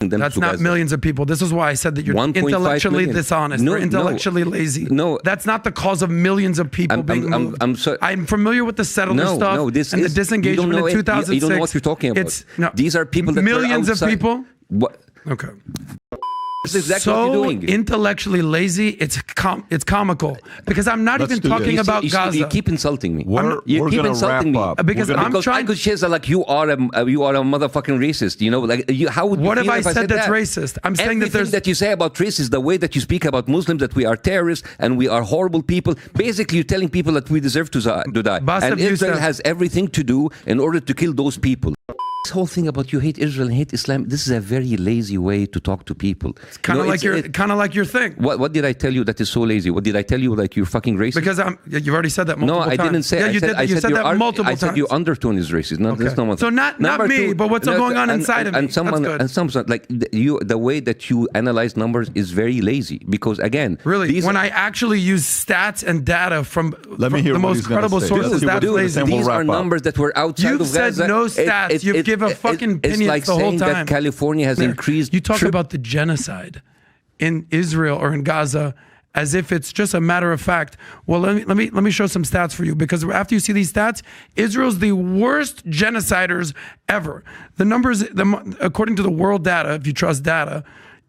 That's not Gaza. millions of people. This is why I said that you're 1.5 intellectually million. dishonest or intellectually lazy. No. That's not the cause of millions of people being moved. I'm familiar with the settler stuff and the disengagement in 2006. You don't know what you're talking about. These are people that millions were of people. What? Okay. That's exactly what you're doing. Intellectually lazy, it's comical because I'm not even talking about Gaza. You keep insulting me. We're keep insulting me because I'm trying. Because like you are a motherfucking racist. You know, like how would you what have feel I if said that's that? racist? I'm saying Everything that there's that you say about racists, the way that you speak about Muslims, that we are terrorists and we are horrible people. Basically, you're telling people that we deserve to die. Bassem And Israel Youssef has everything to do in order to kill those people. This whole thing about you hate Israel and hate Islam, this is a very lazy way to talk to people. It's kind of like your thing. What did I tell you that is so lazy? What did I tell you like you're fucking racist? Because you've already said that multiple times. No, I didn't say. Yeah, you did. You said that multiple times. I said your undertone is racist. No, that's not what. So not me, but what's going on inside of me. And someone like the way that you analyze numbers is very lazy because again, really, when I actually use stats and data from the most credible sources, that's lazy. These are numbers that were outside of Gaza. You've said no stats. You've given a fucking opinion like the whole time. That California has increased. You talk about the genocide in Israel or in Gaza as if it's just a matter of fact. Well, let me show some stats for you because after you see these stats, Israel's the worst genociders ever. The numbers, according to the world data, if you trust data,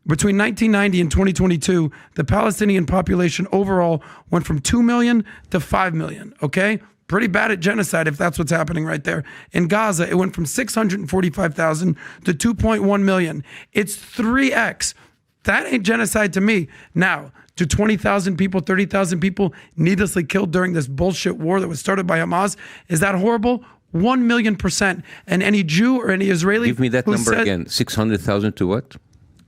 between 1990 and 2022, the Palestinian population overall went from 2 million to 5 million. Okay. Pretty bad at genocide if that's what's happening right there. In Gaza, it went from 645,000 to 2.1 million. It's 3x. That ain't genocide to me. Now, to 20,000 people, 30,000 people needlessly killed during this bullshit war that was started by Hamas, is that horrible? 1,000,000%. And any Jew or any Israeli... Give me that number again. 600,000 to what?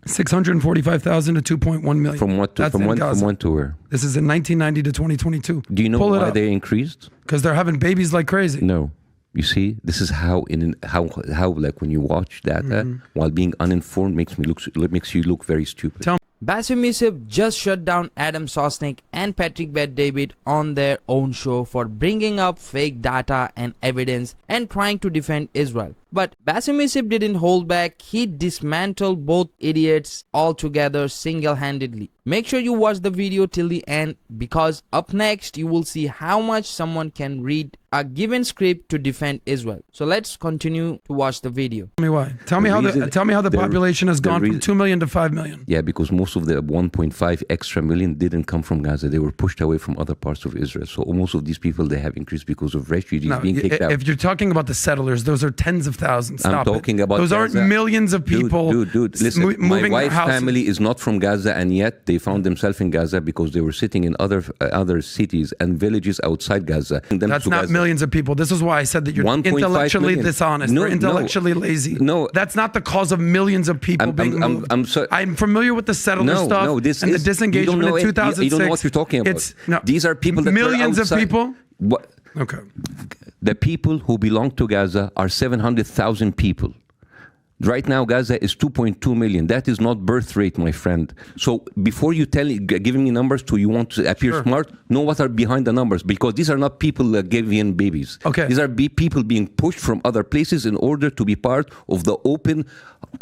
645,000 to 2.1 million. From what to, from when to where? This is in 1990 to 2022. Do you know why they increased? Because they're having babies like crazy. No. You see, this is how like when you watch data while being uninformed makes you look very stupid. Bassem Youssef just shut down Adam Sosnick and Patrick Bet-David on their own show for bringing up fake data and evidence and trying to defend Israel. But Bassem Youssef didn't hold back. He dismantled both idiots altogether single-handedly. Make sure you watch the video till the end because up next you will see how much someone can read a given script to defend Israel. So let's continue to watch the video. Tell me why. Tell me how the population has gone from 2 million to 5 million. Yeah, because most of the 1.5 extra million didn't come from Gaza. They were pushed away from other parts of Israel. So most of these people, they have increased because of refugees being kicked out. If you're talking about the settlers, those are tens of thousands. Stop I'm talking about those Gaza. Aren't millions of people. Dude, listen, my wife's family is not from Gaza, and yet they found themselves in Gaza because they were sitting in other cities and villages outside Gaza. That's not millions of people. This is why I said that you're intellectually dishonest or intellectually lazy. No, that's not the cause of millions of people being moved. I'm familiar with the settler stuff and the disengagement in 2006. You don't know what you're talking about. These are people that millions were outside. Of people. What? Okay. The people who belong to Gaza are 700,000 people. Right now, Gaza is 2.2 million. That is not birth rate, my friend. So before you giving me numbers you want to appear smart, know what are behind the numbers. Because these are not people that gave in babies. Okay. These are people being pushed from other places in order to be part of the open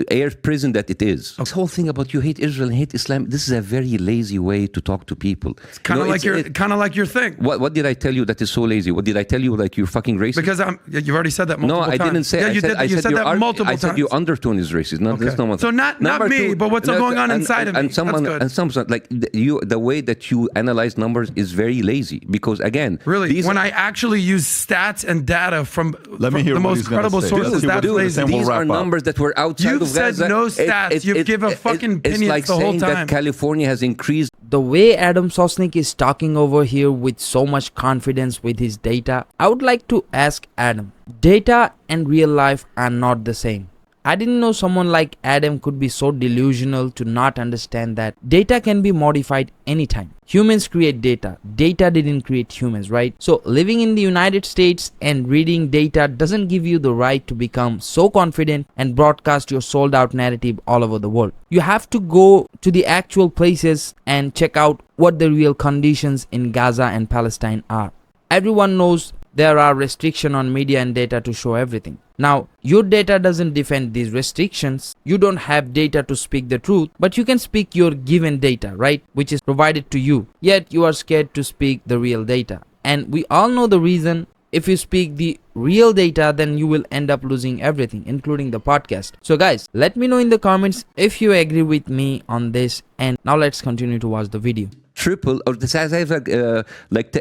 air prison that it is. This whole thing about you hate Israel and hate Islam, this is a very lazy way to talk to people. It's kind of like your thing. What did I tell you that is so lazy? What did I tell you like you're fucking racist? Because you've already said that multiple times. No, I didn't say. Yeah, you said that multiple times. I said your undertone is racist. No, that's not what. So not me, but what's going on inside of me. And someone like the way that you analyze numbers is very lazy because again, really, when I actually use stats and data from the most credible sources, that's lazy. These are numbers that were outside of Gaza. You've said no stats. You've given fucking opinions the whole time. It's like saying that California has increased. The way Adam Sosnick is talking over here with so much confidence with his data, I would like to ask Adam, data and real life are not the same. I didn't know someone like Adam could be so delusional to not understand that data can be modified anytime. Humans create data. Data didn't create humans, right? So living in the United States and reading data doesn't give you the right to become so confident and broadcast your sold out narrative all over the world. You have to go to the actual places and check out what the real conditions in Gaza and Palestine are. Everyone knows there are restrictions on media and data to show everything. Now, your data doesn't defend these restrictions. You don't have data to speak the truth, but you can speak your given data, right? Which is provided to you. Yet you are scared to speak the real data. And we all know the reason. If you speak the real data, then you will end up losing everything, including the podcast. So guys, let me know in the comments if you agree with me on this. And now let's continue to watch the video. Triple, or this has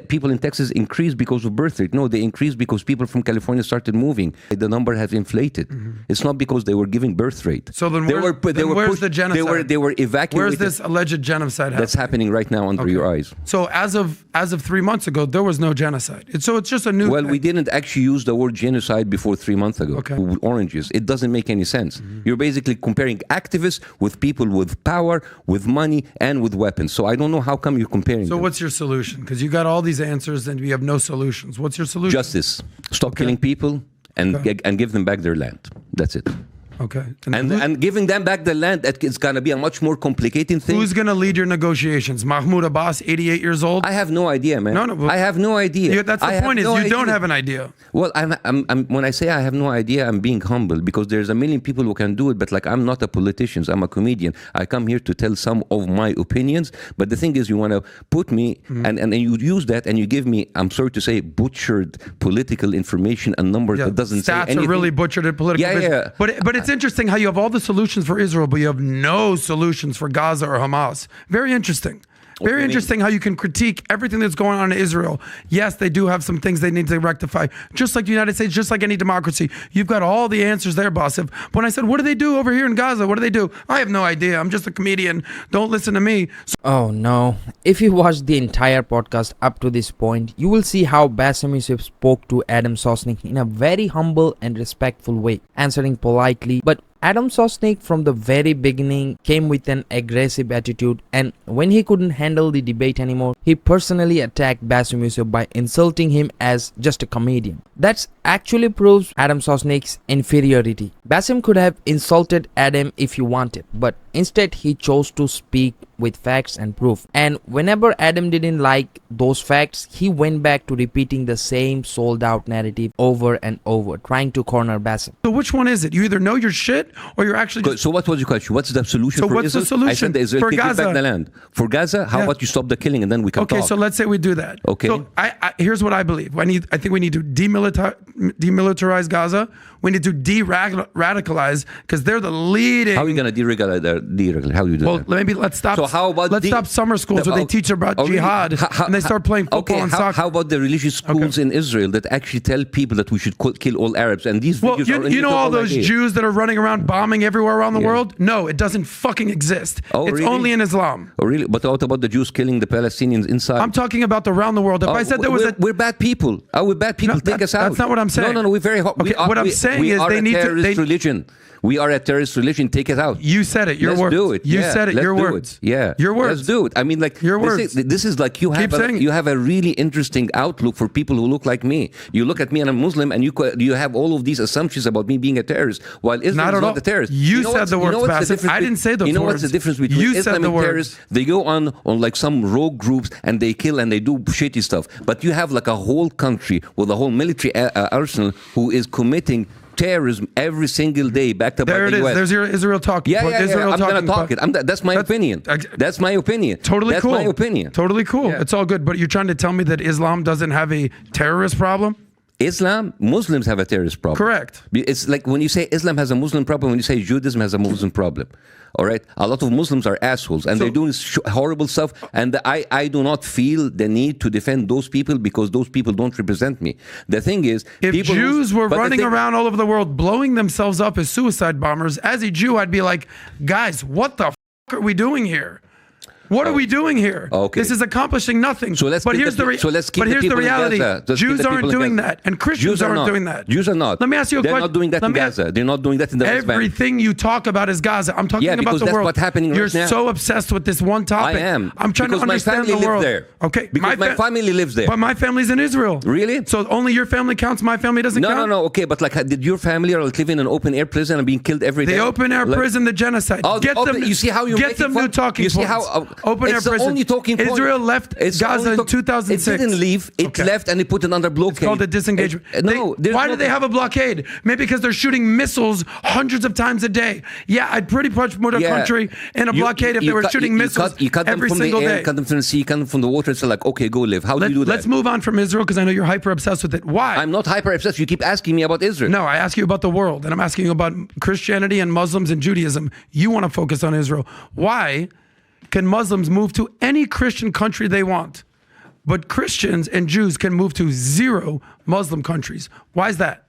people in Texas increased because of birth rate. No, they increased because people from California started moving. The number has inflated. It's not because they were giving birth rate. So then, where's the genocide? They were evacuated. Where's this alleged genocide that's happening right now under your eyes? So as of 3 months ago, there was no genocide. So it's just a new. Well, thing. we didn't actually use the word genocide before 3 months ago. Okay. With oranges, it doesn't make any sense. You're basically comparing activists with people with power, with money, and with weapons. So I don't know how come you're comparing. So them. what's your solution? Because you got all these answers and you have no solutions. What's your solution? Justice. Stop killing people and give them back their land. That's it. Okay. And giving them back the land, it's going to be a much more complicated thing. Who's going to lead your negotiations? Mahmoud Abbas, 88 years old? I have no idea, man. No, I have no idea. That's the point, you don't have an idea. Well, when I say I have no idea, I'm being humble because there's a million people who can do it, but like I'm not a politician, I'm a comedian. I come here to tell some of my opinions, but the thing is you want to put me, and you use that and you give me, I'm sorry to say, butchered political information and numbers that doesn't say anything. Stats are really butchered in political Yeah. But it's interesting how you have all the solutions for Israel, but you have no solutions for Gaza or Hamas. Very interesting. Very interesting how you can critique everything that's going on in Israel. Yes, they do have some things they need to rectify. Just like the United States, just like any democracy. You've got all the answers there, Bassem. When I said, what do they do over here in Gaza? What do they do? I have no idea. I'm just a comedian. Don't listen to me. Oh no. If you watched the entire podcast up to this point, you will see how Bassem Youssef spoke to Adam Sosnick in a very humble and respectful way, answering politely. But Adam Sosnick from the very beginning came with an aggressive attitude, and when he couldn't handle the debate anymore, he personally attacked Bassem Youssef by insulting him as just a comedian. That actually proves Adam Sosnick's inferiority. Bassem could have insulted Adam if he wanted, but instead he chose to speak with facts and proof. And whenever Adam didn't like those facts, he went back to repeating the same sold out narrative over and over, trying to corner Bassem. So which one is it? You either know your shit or you're actually just... So what was your question? What's the solution for Israel? So what's the solution I said the Israel for give Gaza? Back the land. For Gaza, how about you stop the killing and then we can talk? Okay, so let's say we do that. Okay. So here's what I believe. I think we need to demilitarize Gaza. We need to de-radicalize because they're the leading... How are you going to de-radicalize? How do you do that? Well, let's stop. So how about let's stop summer schools where they teach about jihad and they start playing football and soccer. How about the religious schools in Israel that actually tell people that we should kill all Arabs? And these videos are you know all those Jews that are running around bombing everywhere around the world? No, it doesn't fucking exist. It's only in Islam. Oh, really? But what about the Jews killing the Palestinians inside? I'm talking about around the world. If I said there was we're bad people. We're bad people. Take us out. That's not what I'm saying. No, we're very hot. Okay, what I'm saying is they need to... religion. We are a terrorist religion. Take it out. You said it. Your words. Let's do it. You said it. Your words. Yeah. Your words. Let's do it. I mean, like your words. This is like you have a really interesting outlook for people who look like me. You look at me and I'm Muslim, and you have all of these assumptions about me being a terrorist, while Islam is not a terrorist. You said the words, Bassem. I didn't say those words. You know what's the difference between Islam and terrorists? They go on like some rogue groups and they kill and they do shitty stuff. But you have like a whole country with a whole military arsenal who is committing terrorism every single day, backed up by the US. There's your Israel talking. Yeah. I'm going to talk it. That's my opinion. That's my opinion. Totally cool. That's my opinion. Totally cool. Yeah. It's all good. But you're trying to tell me that Islam doesn't have a terrorist problem? Muslims have a terrorist problem. Correct. It's like when you say Islam has a Muslim problem, when you say Judaism has a Muslim problem. All right? A lot of Muslims are assholes and they're doing horrible stuff. And I do not feel the need to defend those people because those people don't represent me. The thing is... If Jews were running around all over the world blowing themselves up as suicide bombers, as a Jew, I'd be like, guys, what the f*** are we doing here? What are we doing here? Okay. This is accomplishing nothing. But here's the reality. Jews aren't doing that, and Christians aren't doing that. Jews are not. Let me ask you a question. They're not doing that in Gaza. They're not doing that in the West Bank. Everything you talk about is Gaza. I'm talking about the world. That's what's happening right now. You're so obsessed with this one topic. I am. I'm trying to understand the world. There. Okay. Because my family lives there. But my family's in Israel. Really? So only your family counts. My family doesn't count. No. Okay, but like, did your family live in an open air prison and being killed every day? The open air prison, the genocide. You see how you're get some new talking points. Open air It's the prison. only talking point. Israel left Gaza in 2006. It didn't leave. It left and it put it under blockade. It's called a disengagement. Why did they have a blockade? Maybe because they're shooting missiles hundreds of times a day. Yeah, I'd pretty much put a country in a blockade if they were shooting missiles every single day. You cut them from the sea, cut them from the water. It's like, okay, go live. How do you do that? Let's move on from Israel because I know you're hyper obsessed with it. Why? I'm not hyper obsessed. You keep asking me about Israel. No, I ask you about the world, and I'm asking you about Christianity and Muslims and Judaism. You want to focus on Israel. Why can Muslims move to any Christian country they want, but Christians and Jews can move to 0 Muslim countries? Why is that?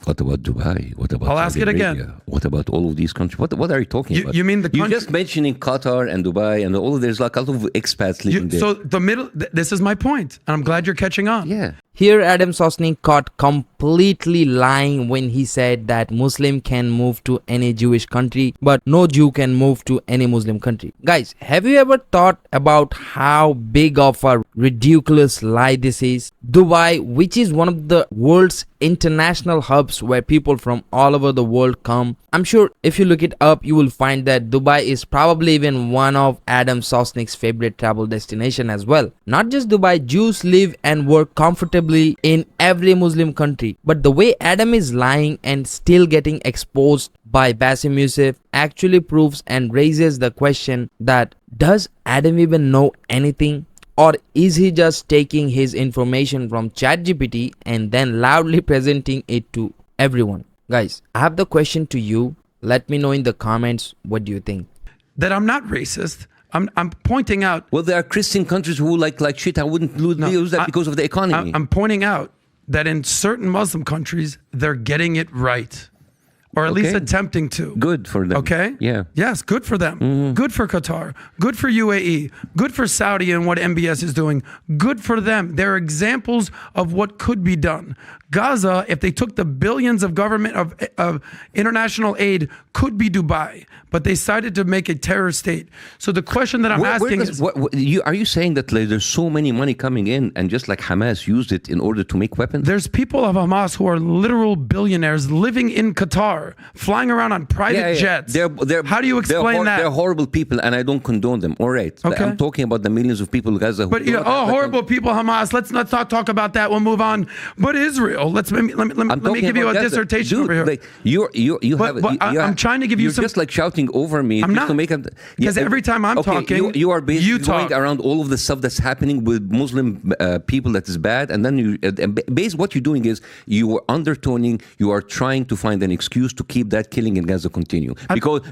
What about Dubai? What about I'll ask it Arabia? again. What about all of these countries? What are you talking about? You mean the You're country? just mentioning Qatar and Dubai and all. There's like a lot of expats living there. So the middle. This is my point, and I'm glad you're catching on. Yeah. Here Adam Sosnick caught completely lying when he said that Muslim can move to any Jewish country but no Jew can move to any Muslim country. Guys, have you ever thought about how big of a ridiculous lie this is? Dubai, which is one of the world's international hubs where people from all over the world come. I'm sure if you look it up, you will find that Dubai is probably even one of Adam Sosnick's favorite travel destination as well. Not just Dubai, Jews live and work comfortably in every Muslim country. But the way Adam is lying and still getting exposed by Bassem Youssef actually proves and raises the question that does Adam even know anything? Or is he just taking his information from ChatGPT and then loudly presenting it to everyone? Guys, I have the question to you. Let me know in the comments, what do you think? That I'm not racist. I'm pointing out. Well, there are Christian countries who like shit. I wouldn't lose that because of the economy. I'm pointing out that in certain Muslim countries, they're getting it right. Or at least attempting to. Good for them. Okay? Yeah. Yes, good for them. Good for Qatar. Good for UAE. Good for Saudi and what MBS is doing. Good for them. They're examples of what could be done. Gaza, if they took the billions of government of international aid, could be Dubai, but they decided to make a terror state. So the question that I'm asking is, are you saying that there's so many money coming in and just like Hamas used it in order to make weapons? There's people of Hamas who are literal billionaires living in Qatar, flying around on private jets. How do you explain that? They're horrible people, and I don't condone them. All right, okay. I'm talking about the millions of people in Gaza. But horrible people, Hamas. Let's not talk about that. We'll move on. But Israel. Let me give you a dissertation over here. Like, I'm trying to give you you're some. just like shouting over me. I'm not. Because every time I'm talking, you are basically going talk around all of the stuff that's happening with Muslim people that is bad, and then what you're doing is you are undertoning. You are trying to find an excuse to keep that killing in Gaza continue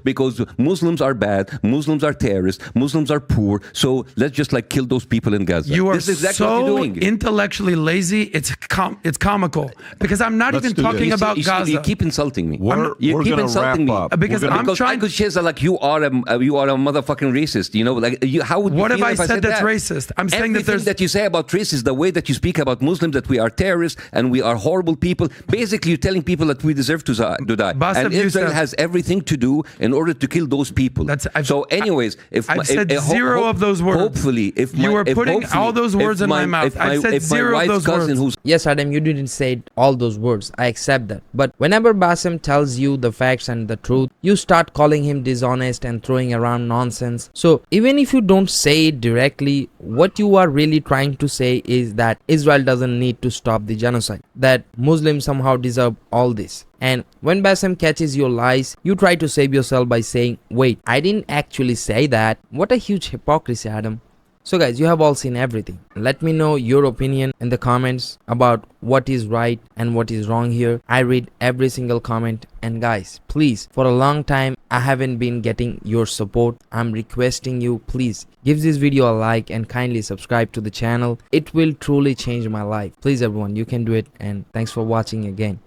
because Muslims are bad, Muslims are terrorists, Muslims are poor. So let's just like kill those people in Gaza. You are this is exactly what you're doing. Intellectually lazy. It's comical. Because I'm not even talking about Gaza. You keep insulting me. You keep insulting me because I could say like you are a motherfucking racist. You know, like how would you what feel have I if said that's that? racist? I'm saying that there's that you say about racists, the way that you speak about Muslims, that we are terrorists and we are horrible people. Basically, you're telling people that we deserve to die. Bassem And Israel has everything to do in order to kill those people. Anyways, I've said zero of those words. Hopefully, if you were putting all those words in my mouth, I said zero of those words. Yes, Adam, you didn't say all those words. I accept that. But whenever Bassem tells you the facts and the truth, you start calling him dishonest and throwing around nonsense. So even if you don't say it directly, what you are really trying to say is that Israel doesn't need to stop the genocide, that Muslims somehow deserve all this. And when Bassem catches your lies, you try to save yourself by saying, wait, I didn't actually say that. What a huge hypocrisy, Adam. So guys, you have all seen everything. Let me know your opinion in the comments about what is right and what is wrong here. I read every single comment. And guys, please, for a long time, I haven't been getting your support. I'm requesting you, please, give this video a like and kindly subscribe to the channel. It will truly change my life. Please everyone, you can do it. And thanks for watching again.